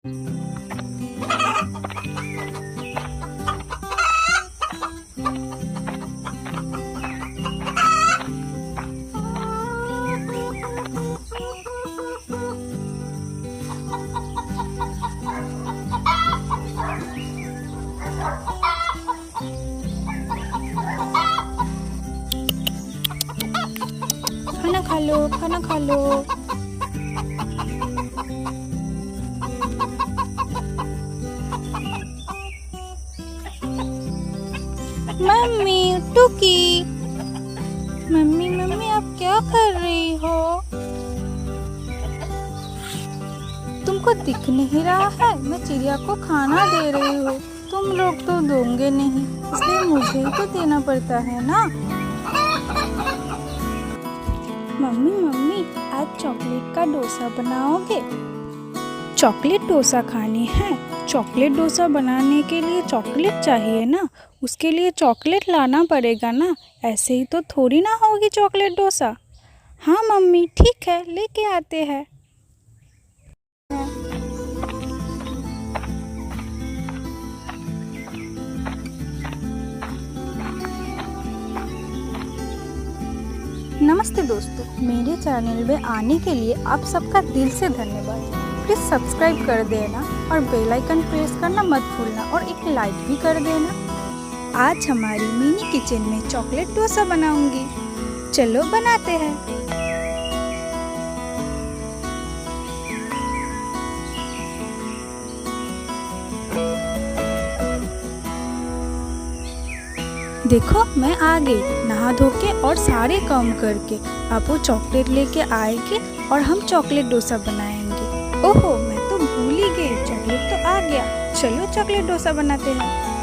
खाना खा लो, खाना खा लो। मम्मी टुकी, मम्मी मम्मी आप क्या कर रही हो? तुमको दिख नहीं रहा है मैं चिड़िया को खाना दे रही हूँ। तुम लोग तो दोगे नहीं, इसलिए मुझे ही तो देना पड़ता है ना। मम्मी मम्मी आज चॉकलेट का डोसा बनाओगे? चॉकलेट डोसा खानी है? चॉकलेट डोसा बनाने के लिए चॉकलेट चाहिए ना, उसके लिए चॉकलेट लाना पड़ेगा ना, ऐसे ही तो थोड़ी ना होगी चॉकलेट डोसा। हाँ मम्मी ठीक है, लेके आते हैं। नमस्ते दोस्तों, मेरे चैनल में आने के लिए आप सबका दिल से धन्यवाद। प्लीज़ सब्सक्राइब कर देना और बेल आइकन प्रेस करना मत भूलना और एक लाइक भी कर देना। आज हमारी मिनी किचन में चॉकलेट डोसा बनाऊंगी, चलो बनाते हैं। देखो मैं आ गई नहा धो के और सारे काम करके। अब वो चॉकलेट लेके आएगी और हम चॉकलेट डोसा बनाएंगे। ओहो मैं तो भूल ही गई, चॉकलेट तो आ गया। चलो चॉकलेट डोसा बनाते हैं।